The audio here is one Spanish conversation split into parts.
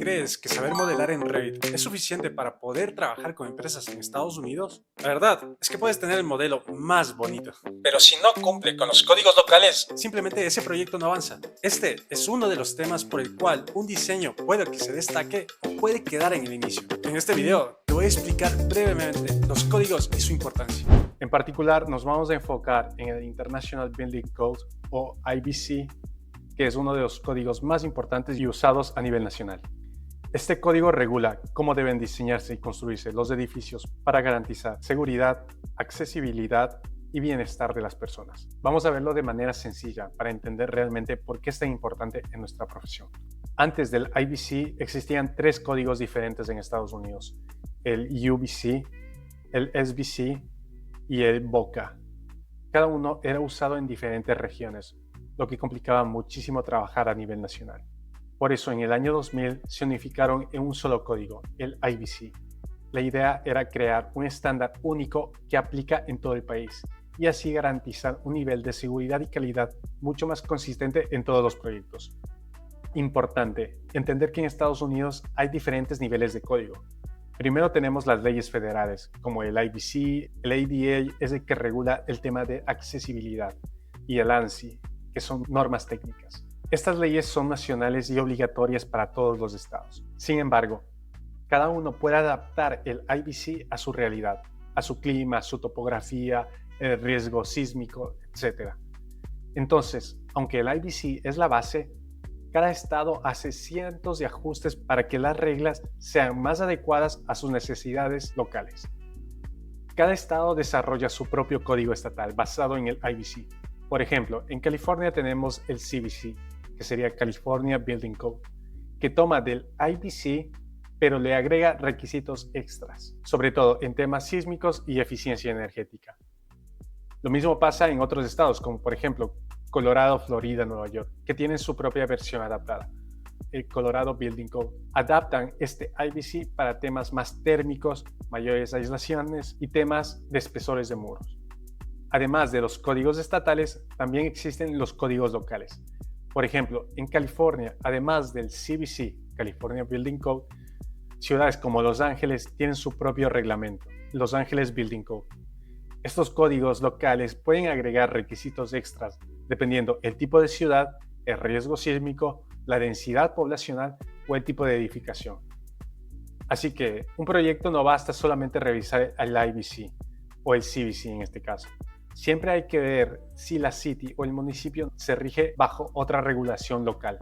crees que saber modelar en Revit es suficiente para poder trabajar con empresas en Estados Unidos? La verdad es que puedes tener el modelo más bonito, pero si no cumple con los códigos locales, simplemente ese proyecto no avanza. Este es uno de los temas por el cual un diseño puede que se destaque o puede quedar en el inicio. En este video te voy a explicar brevemente los códigos y su importancia. En particular, nos vamos a enfocar en el International Building Code o IBC, que es uno de los códigos más importantes y usados a nivel nacional. Este código regula cómo deben diseñarse y construirse los edificios para garantizar seguridad, accesibilidad y bienestar de las personas. Vamos a verlo de manera sencilla para entender realmente por qué es tan importante en nuestra profesión. Antes del IBC existían 3 códigos diferentes en Estados Unidos: el UBC, el SBC y el BOCA. Cada uno era usado en diferentes regiones, lo que complicaba muchísimo trabajar a nivel nacional. Por eso en el año 2000 se unificaron en un solo código, el IBC. La idea era crear un estándar único que aplica en todo el país y así garantizar un nivel de seguridad y calidad mucho más consistente en todos los proyectos. Importante, entender que en Estados Unidos hay diferentes niveles de código. Primero tenemos las leyes federales, como el IBC, el ADA es el que regula el tema de accesibilidad, y el ANSI, que son normas técnicas. Estas leyes son nacionales y obligatorias para todos los estados. Sin embargo, cada uno puede adaptar el IBC a su realidad, a su clima, su topografía, el riesgo sísmico, etc. Entonces, aunque el IBC es la base, cada estado hace cientos de ajustes para que las reglas sean más adecuadas a sus necesidades locales. Cada estado desarrolla su propio código estatal basado en el IBC. Por ejemplo, en California tenemos el CBC, que sería California Building Code, que toma del IBC pero le agrega requisitos extras, sobre todo en temas sísmicos y eficiencia energética. Lo mismo pasa en otros estados, como por ejemplo Colorado, Florida, Nueva York, que tienen su propia versión adaptada, el Colorado Building Code. Adaptan este IBC para temas más térmicos, mayores aislaciones y temas de espesores de muros. Además de los códigos estatales, también existen los códigos locales. Por ejemplo, en California, además del CBC, California Building Code, ciudades como Los Ángeles tienen su propio reglamento, Los Ángeles Building Code. Estos códigos locales pueden agregar requisitos extras dependiendo el tipo de ciudad, el riesgo sísmico, la densidad poblacional o el tipo de edificación. Así que un proyecto no basta solamente revisar el IBC o el CBC en este caso. Siempre hay que ver si la city o el municipio se rige bajo otra regulación local.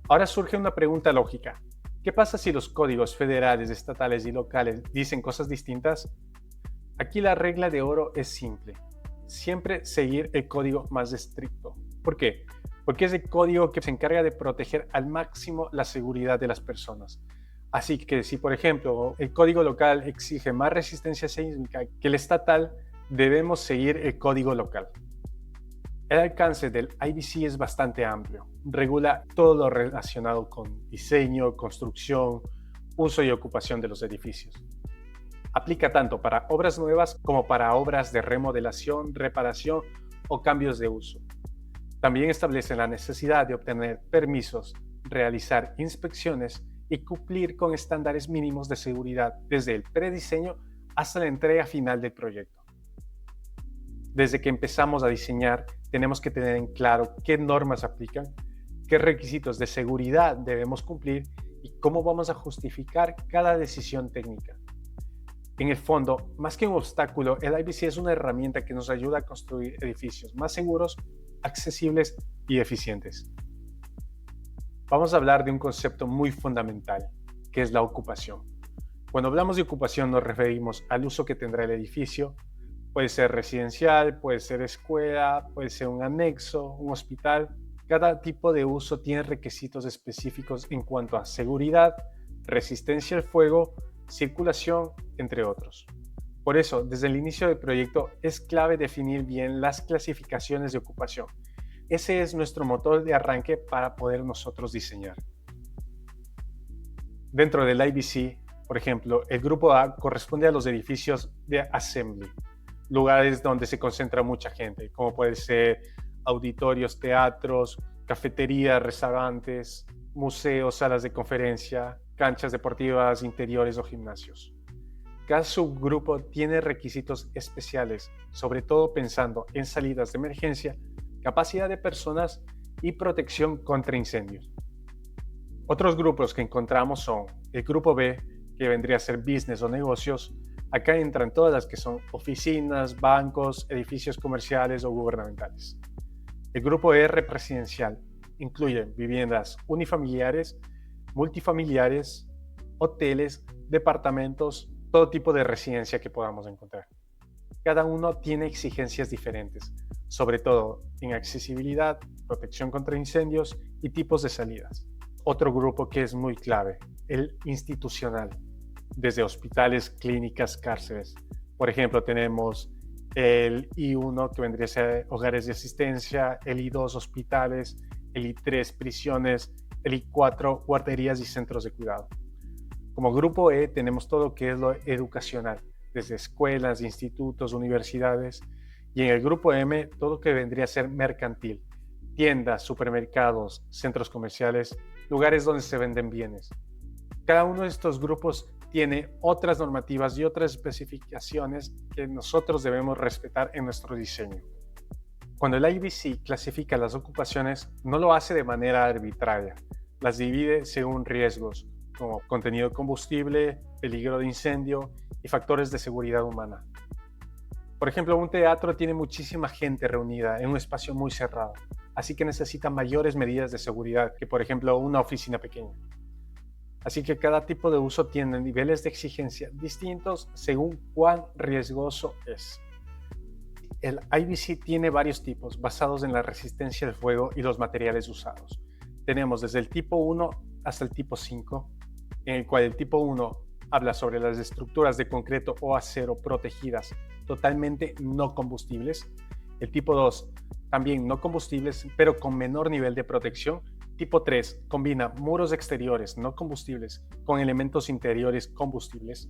Ahora surge una pregunta lógica. ¿Qué pasa si los códigos federales, estatales y locales dicen cosas distintas? Aquí la regla de oro es simple. Siempre seguir el código más estricto. ¿Por qué? Porque es el código que se encarga de proteger al máximo la seguridad de las personas. Así que si, por ejemplo, el código local exige más resistencia sísmica que el estatal, debemos seguir el código local. El alcance del IBC es bastante amplio. Regula todo lo relacionado con diseño, construcción, uso y ocupación de los edificios. Aplica tanto para obras nuevas como para obras de remodelación, reparación o cambios de uso. También establece la necesidad de obtener permisos, realizar inspecciones y cumplir con estándares mínimos de seguridad desde el prediseño hasta la entrega final del proyecto. Desde que empezamos a diseñar, tenemos que tener en claro qué normas aplican, qué requisitos de seguridad debemos cumplir y cómo vamos a justificar cada decisión técnica. En el fondo, más que un obstáculo, el IBC es una herramienta que nos ayuda a construir edificios más seguros, accesibles y eficientes. Vamos a hablar de un concepto muy fundamental, que es la ocupación. Cuando hablamos de ocupación nos referimos al uso que tendrá el edificio. Puede ser residencial, puede ser escuela, puede ser un anexo, un hospital. Cada tipo de uso tiene requisitos específicos en cuanto a seguridad, resistencia al fuego, circulación, entre otros. Por eso, desde el inicio del proyecto es clave definir bien las clasificaciones de ocupación. Ese es nuestro motor de arranque para poder nosotros diseñar. Dentro del IBC, por ejemplo, el grupo A corresponde a los edificios de assembly, lugares donde se concentra mucha gente, como puede ser auditorios, teatros, cafeterías, restaurantes, museos, salas de conferencia, canchas deportivas, interiores o gimnasios. Cada subgrupo tiene requisitos especiales, sobre todo pensando en salidas de emergencia, capacidad de personas y protección contra incendios. Otros grupos que encontramos son el grupo B, que vendría a ser business o negocios. Acá entran todas las que son oficinas, bancos, edificios comerciales o gubernamentales. El grupo R residencial incluye viviendas unifamiliares, multifamiliares, hoteles, departamentos, todo tipo de residencia que podamos encontrar. Cada uno tiene exigencias diferentes, sobre todo en accesibilidad, protección contra incendios y tipos de salidas. Otro grupo que es muy clave, el institucional, desde hospitales, clínicas, cárceles. Por ejemplo, tenemos el I1, que vendría a ser hogares de asistencia, el I2, hospitales, el I3, prisiones, el I4, guarderías y centros de cuidado. Como grupo E tenemos todo lo que es lo educacional, desde escuelas, institutos, universidades, y en el grupo M todo lo que vendría a ser mercantil, tiendas, supermercados, centros comerciales, lugares donde se venden bienes. Cada uno de estos grupos tiene otras normativas y otras especificaciones que nosotros debemos respetar en nuestro diseño. Cuando el IBC clasifica las ocupaciones, no lo hace de manera arbitraria, las divide según riesgos, como contenido de combustible, peligro de incendio y factores de seguridad humana. Por ejemplo, un teatro tiene muchísima gente reunida en un espacio muy cerrado, así que necesita mayores medidas de seguridad que, por ejemplo, una oficina pequeña. Así que cada tipo de uso tiene niveles de exigencia distintos según cuán riesgoso es. El IBC tiene varios tipos basados en la resistencia al fuego y los materiales usados. Tenemos desde el tipo 1 hasta el tipo 5, en el cual el tipo 1 habla sobre las estructuras de concreto o acero protegidas totalmente no combustibles. El tipo 2 también no combustibles, pero con menor nivel de protección. Tipo 3 combina muros exteriores no combustibles con elementos interiores combustibles.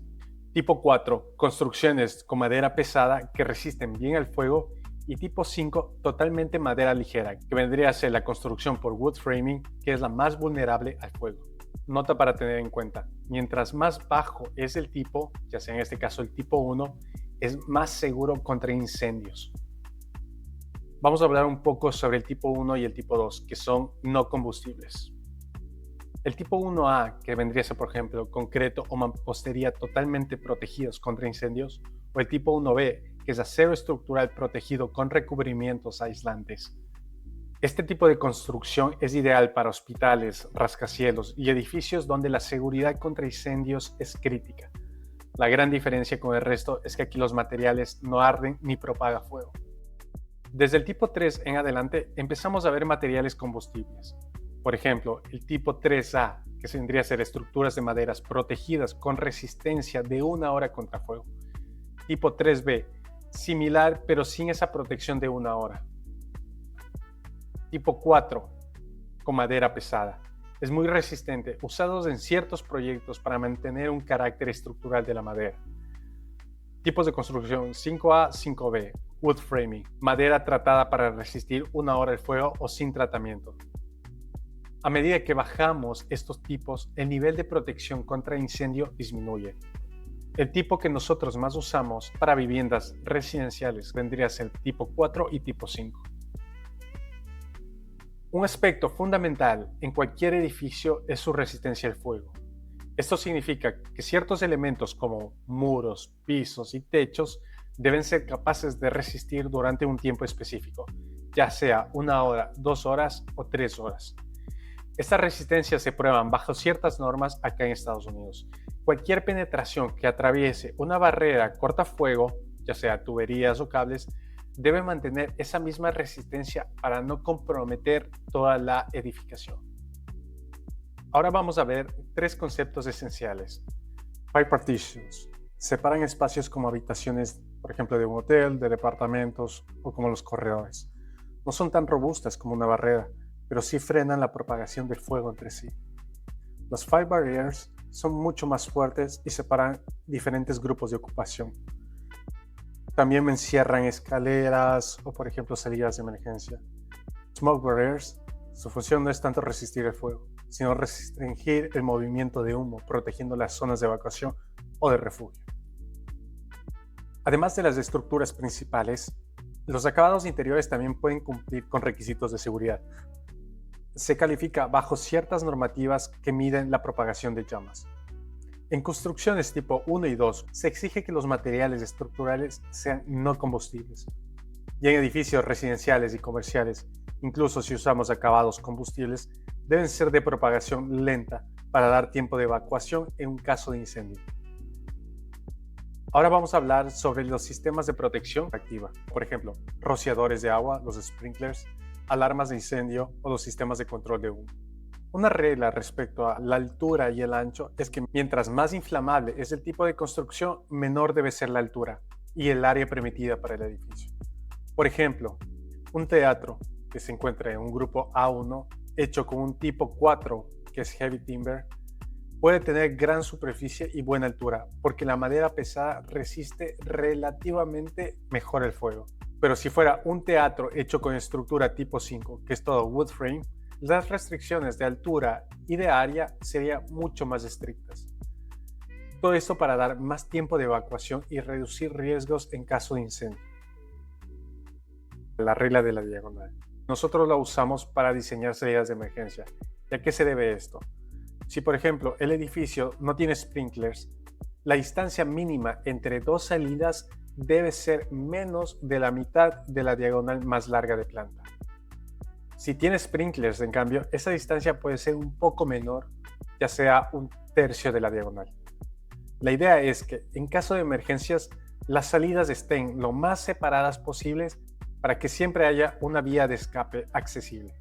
Tipo 4, construcciones con madera pesada que resisten bien al fuego. Y tipo 5, totalmente madera ligera, que vendría a ser la construcción por wood framing, que es la más vulnerable al fuego. Nota para tener en cuenta, mientras más bajo es el tipo, ya sea en este caso el tipo 1, es más seguro contra incendios. Vamos a hablar un poco sobre el tipo 1 y el tipo 2, que son no combustibles. El tipo 1A, que vendría a ser, por ejemplo, concreto o mampostería totalmente protegidos contra incendios, o el tipo 1B, que es acero estructural protegido con recubrimientos aislantes. Este tipo de construcción es ideal para hospitales, rascacielos y edificios donde la seguridad contra incendios es crítica. La gran diferencia con el resto es que aquí los materiales no arden ni propaga fuego. Desde el tipo 3 en adelante empezamos a ver materiales combustibles. Por ejemplo, el tipo 3A, que vendría a ser estructuras de maderas protegidas con resistencia de 1 hora contra fuego. Tipo 3B, similar pero sin esa protección de 1 hora. Tipo 4, con madera pesada. Es muy resistente, usados en ciertos proyectos para mantener un carácter estructural de la madera. Tipos de construcción 5A, 5B, wood framing, madera tratada para resistir 1 hora el fuego o sin tratamiento. A medida que bajamos estos tipos, el nivel de protección contra incendio disminuye. El tipo que nosotros más usamos para viviendas residenciales vendría a ser tipo 4 y tipo 5. Un aspecto fundamental en cualquier edificio es su resistencia al fuego. Esto significa que ciertos elementos como muros, pisos y techos deben ser capaces de resistir durante un tiempo específico, ya sea 1 hora, 2 horas o 3 horas. Estas resistencias se prueban bajo ciertas normas acá en Estados Unidos. Cualquier penetración que atraviese una barrera cortafuego, ya sea tuberías o cables, debe mantener esa misma resistencia para no comprometer toda la edificación. Ahora vamos a ver 3 conceptos esenciales. Fire partitions. Separan espacios como habitaciones, por ejemplo, de un hotel, de departamentos o como los corredores. No son tan robustas como una barrera, pero sí frenan la propagación del fuego entre sí. Los fire barriers son mucho más fuertes y separan diferentes grupos de ocupación. También encierran escaleras o, por ejemplo, salidas de emergencia. Smoke barriers, su función no es tanto resistir el fuego, sino restringir el movimiento de humo, protegiendo las zonas de evacuación o de refugio. Además de las estructuras principales, los acabados interiores también pueden cumplir con requisitos de seguridad. Se califica bajo ciertas normativas que miden la propagación de llamas. En construcciones tipo 1 y 2 se exige que los materiales estructurales sean no combustibles. Y en edificios residenciales y comerciales, incluso si usamos acabados combustibles, deben ser de propagación lenta para dar tiempo de evacuación en un caso de incendio. Ahora vamos a hablar sobre los sistemas de protección activa, por ejemplo, rociadores de agua, los sprinklers, alarmas de incendio o los sistemas de control de humo. Una regla respecto a la altura y el ancho es que mientras más inflamable es el tipo de construcción, menor debe ser la altura y el área permitida para el edificio. Por ejemplo, un teatro que se encuentra en un grupo A1 hecho con un tipo 4, que es heavy timber, puede tener gran superficie y buena altura porque la madera pesada resiste relativamente mejor el fuego. Pero si fuera un teatro hecho con estructura tipo 5, que es todo wood frame, las restricciones de altura y de área serían mucho más estrictas. Todo esto para dar más tiempo de evacuación y reducir riesgos en caso de incendio. La regla de la diagonal. Nosotros la usamos para diseñar salidas de emergencia. ¿Y a qué se debe esto? Si por ejemplo el edificio no tiene sprinklers, la distancia mínima entre dos salidas debe ser menos de la mitad de la diagonal más larga de planta. Si tiene sprinklers, en cambio, esa distancia puede ser un poco menor, ya sea un tercio de la diagonal. La idea es que, en caso de emergencias, las salidas estén lo más separadas posibles para que siempre haya una vía de escape accesible.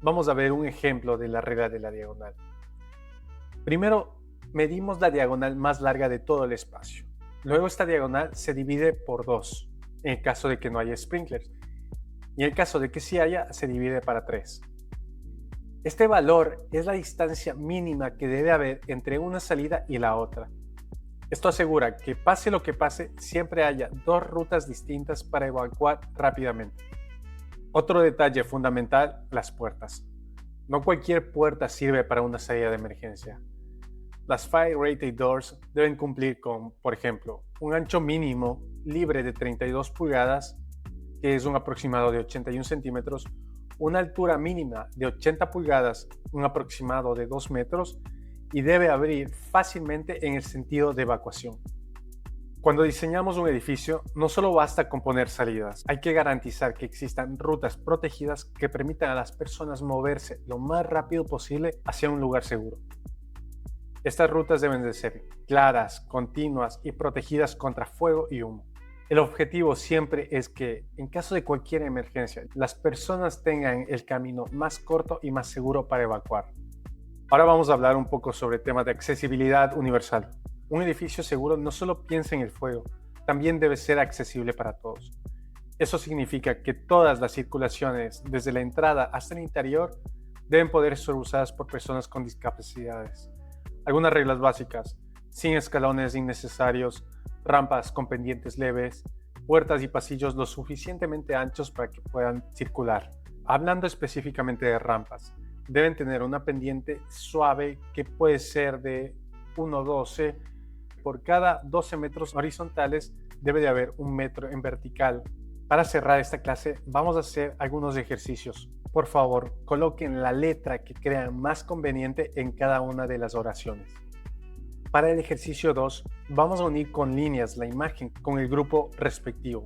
Vamos a ver un ejemplo de la regla de la diagonal. Primero, medimos la diagonal más larga de todo el espacio. Luego esta diagonal se divide por 2, en el caso de que no haya sprinklers. Y en el caso de que sí haya, se divide para 3. Este valor es la distancia mínima que debe haber entre una salida y la otra. Esto asegura que pase lo que pase, siempre haya dos rutas distintas para evacuar rápidamente. Otro detalle fundamental, las puertas. No cualquier puerta sirve para una salida de emergencia. Las Fire Rated Doors deben cumplir con, por ejemplo, un ancho mínimo libre de 32 pulgadas, que es un aproximado de 81 centímetros, una altura mínima de 80 pulgadas, un aproximado de 2 metros, y debe abrir fácilmente en el sentido de evacuación. Cuando diseñamos un edificio, no solo basta con poner salidas, hay que garantizar que existan rutas protegidas que permitan a las personas moverse lo más rápido posible hacia un lugar seguro. Estas rutas deben de ser claras, continuas y protegidas contra fuego y humo. El objetivo siempre es que, en caso de cualquier emergencia, las personas tengan el camino más corto y más seguro para evacuar. Ahora vamos a hablar un poco sobre el tema de accesibilidad universal. Un edificio seguro no solo piensa en el fuego, también debe ser accesible para todos. Eso significa que todas las circulaciones, desde la entrada hasta el interior, deben poder ser usadas por personas con discapacidades. Algunas reglas básicas: sin escalones innecesarios, rampas con pendientes leves, puertas y pasillos lo suficientemente anchos para que puedan circular. Hablando específicamente de rampas, deben tener una pendiente suave que puede ser de 1,12. Por cada 12 metros horizontales debe de haber 1 metro en vertical. Para cerrar esta clase vamos a hacer algunos ejercicios. Por favor, coloquen la letra que crean más conveniente en cada una de las oraciones. Para el ejercicio 2, vamos a unir con líneas la imagen con el grupo respectivo.